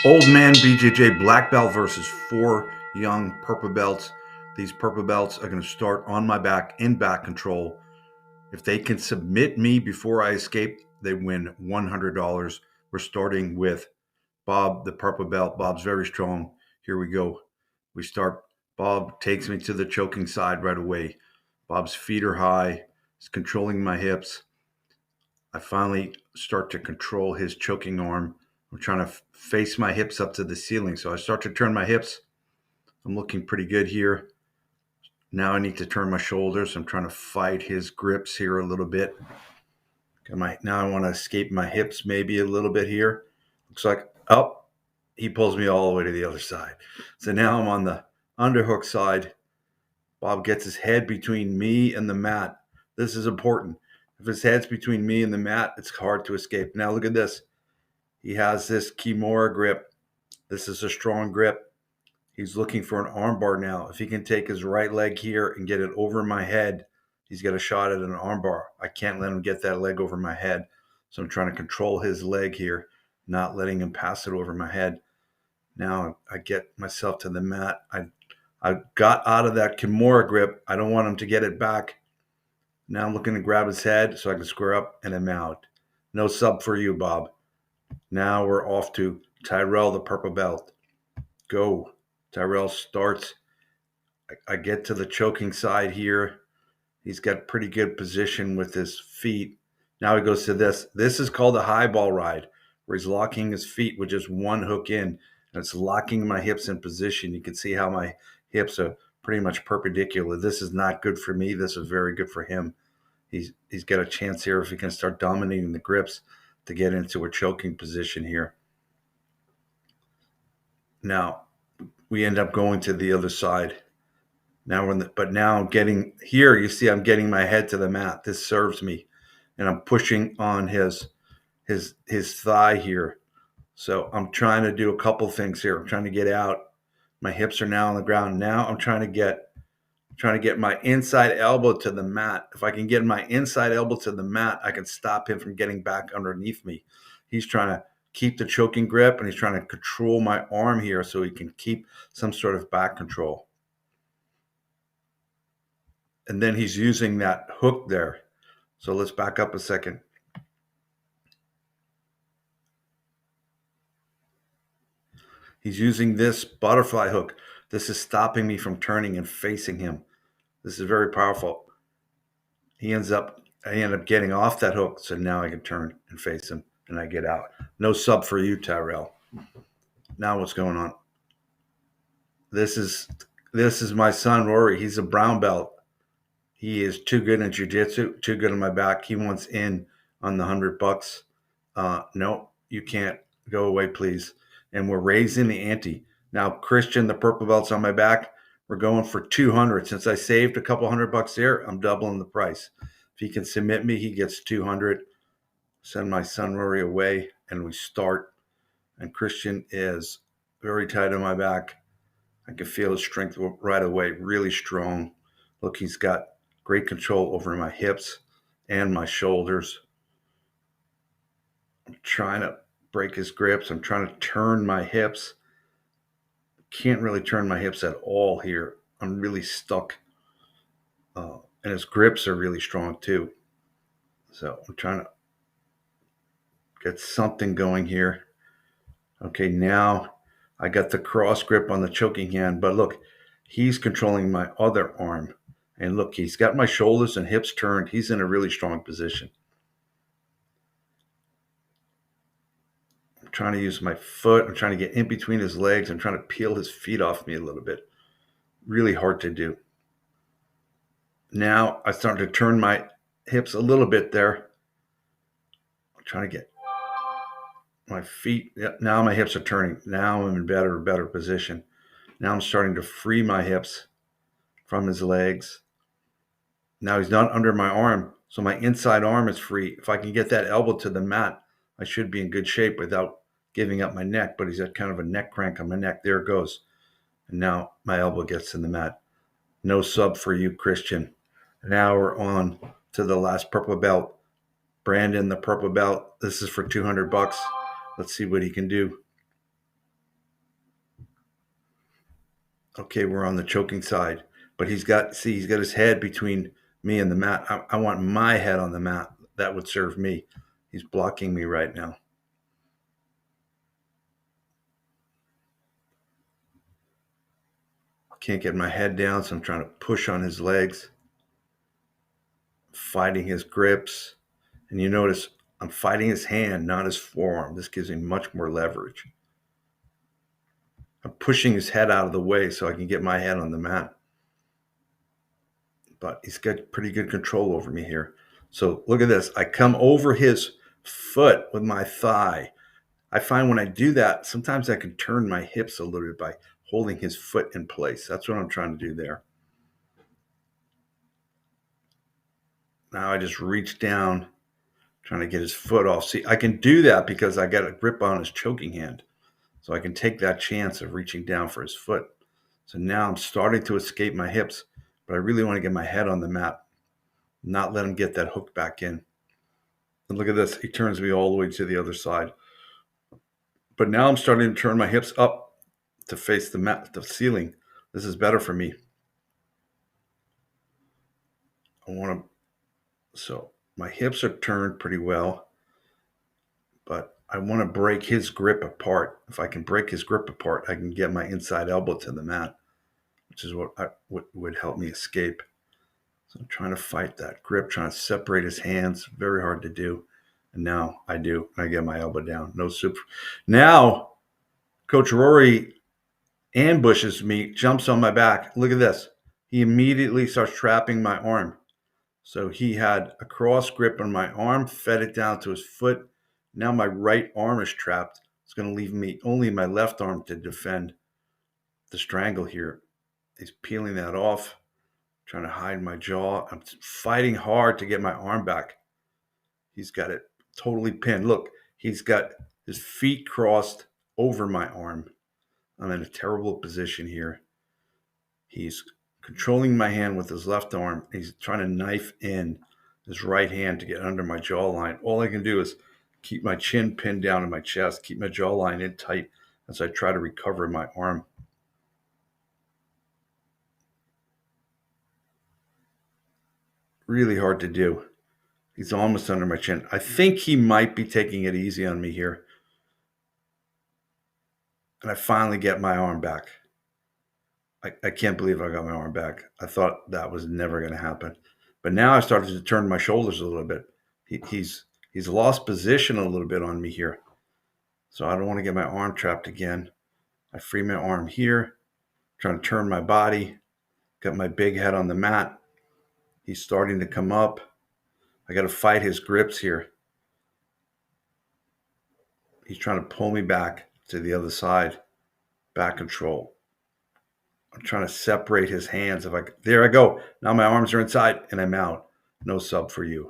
Old man BJJ black belt versus 4 young purple belts. These purple belts are going to start on my back in back control. If they can submit me before I escape, they win $100. We're starting with Bob, the purple belt. Bob's very strong. Here we go. We start. Bob takes me to the choking side right away. Bob's feet are high. He's controlling my hips. I finally start to control his choking arm. I'm trying to face my hips up to the ceiling. So I start to turn my hips. I'm looking pretty good here. Now I need to turn my shoulders. I'm trying to fight his grips here a little bit. Now I want to escape my hips maybe a little bit here. Looks like, oh, he pulls me all the way to the other side. So now I'm on the underhook side. Bob gets his head between me and the mat. This is important. If his head's between me and the mat, it's hard to escape. Now look at this. He has this Kimura grip. This is a strong grip. He's looking for an armbar now. If he can take his right leg here and get it over my head, he's got a shot at an armbar. I can't let him get that leg over my head. So I'm trying to control his leg here, not letting him pass it over my head. Now I get myself to the mat. I got out of that Kimura grip. I don't want him to get it back. Now I'm looking to grab his head so I can square up and I'm out. No sub for you, Bob. Now we're off to Tyrell, the purple belt. Go. Tyrell starts. I get to the choking side here. He's got pretty good position with his feet. Now he goes to this. This is called a high ball ride, where he's locking his feet with just one hook in, and it's locking my hips in position. You can see how my hips are pretty much perpendicular. This is not good for me. This is very good for him. He's got a chance here if he can start dominating the grips to get into a choking position here. Now we end up going to the other side. Now now I'm getting here. You see, I'm getting my head to the mat. This serves me, and I'm pushing on his thigh here. So I'm trying to do a couple things here. I'm trying to get out. My hips are now on the ground. Now I'm trying to get my inside elbow to the mat. If I can get my inside elbow to the mat, I can stop him from getting back underneath me. He's trying to keep the choking grip, and he's trying to control my arm here so he can keep some sort of back control. And then he's using that hook there. So let's back up a second. He's using this butterfly hook. This is stopping me from turning and facing him. This is very powerful. I end up getting off that hook, so now I can turn and face him, and I get out. No sub for you, Tyrell. Now what's going on? This is my son, Rory. He's a brown belt. He is too good in jiu-jitsu, too good on my back. He wants in on the $100. No, you can't. Go away, please. And we're raising the ante. Now, Christian, the purple belt's on my back. We're going for 200. Since I saved a couple $100 there, I'm doubling the price. If he can submit me, he gets 200. Send my son Rory away, and we start. And Christian is very tight on my back. I can feel his strength right away, really strong. Look, he's got great control over my hips and my shoulders. I'm trying to break his grips. I'm trying to turn my hips. Can't really turn my hips at all here. I'm really stuck. And his grips are really strong too. So I'm trying to get something going here. Okay, now I got the cross grip on the choking hand, but look, he's controlling my other arm. And look, he's got my shoulders and hips turned. He's in a really strong position. I'm trying to use my foot. I'm trying to get in between his legs. I'm trying to peel his feet off me a little bit. Really hard to do. Now I start to turn my hips a little bit there. I'm trying to get my feet. Now my hips are turning. Now I'm in better position. Now I'm starting to free my hips from his legs. Now he's not under my arm, so my inside arm is free. If I can get that elbow to the mat, I should be in good shape without giving up my neck, but he's got kind of a neck crank on my neck. There it goes. And now my elbow gets in the mat. No sub for you, Christian. Now we're on to the last purple belt. Brandon, the purple belt. This is for $200. Let's see what he can do. Okay, we're on the choking side, but he's got his head between me and the mat. I want my head on the mat. That would serve me. He's blocking me right now. Can't get my head down, so I'm trying to push on his legs, fighting his grips. And you notice I'm fighting his hand, not his forearm. This gives me much more leverage. I'm pushing his head out of the way so I can get my head on the mat. But he's got pretty good control over me here. So look at this. I come over his foot with my thigh. I find when I do that, sometimes I can turn my hips a little bit by holding his foot in place. That's what I'm trying to do there. Now I just reach down, trying to get his foot off. See, I can do that because I got a grip on his choking hand. So I can take that chance of reaching down for his foot. So now I'm starting to escape my hips, but I really want to get my head on the mat, not let him get that hook back in. And look at this. He turns me all the way to the other side. But now I'm starting to turn my hips up to face the mat, the ceiling. This is better for me. So my hips are turned pretty well, but I want to break his grip apart. If I can break his grip apart, I can get my inside elbow to the mat, which is what would help me escape. So I'm trying to fight that grip, trying to separate his hands. Very hard to do. And now I do. I get my elbow down. No super. Now, Coach Rory ambushes me, jumps on my back. Look at this. He immediately starts trapping my arm. So he had a cross grip on my arm, fed it down to his foot. Now my right arm is trapped. It's going to leave me only my left arm to defend the strangle here. He's peeling that off, trying to hide my jaw. I'm fighting hard to get my arm back. He's got it totally pinned. Look, he's got his feet crossed over my arm. I'm in a terrible position here. He's controlling my hand with his left arm. He's trying to knife in his right hand to get under my jawline. All I can do is keep my chin pinned down in my chest, keep my jawline in tight as I try to recover my arm. Really hard to do. He's almost under my chin. I think he might be taking it easy on me here. And I finally get my arm back. I can't believe I got my arm back. I thought that was never going to happen. But now I started to turn my shoulders a little bit. He's lost position a little bit on me here. So I don't want to get my arm trapped again. I free my arm here, trying to turn my body. Got my big head on the mat. He's starting to come up. I got to fight his grips here. He's trying to pull me back to the other side. Back control. I'm trying to separate his hands. There I go. Now my arms are inside and I'm out. No sub for you.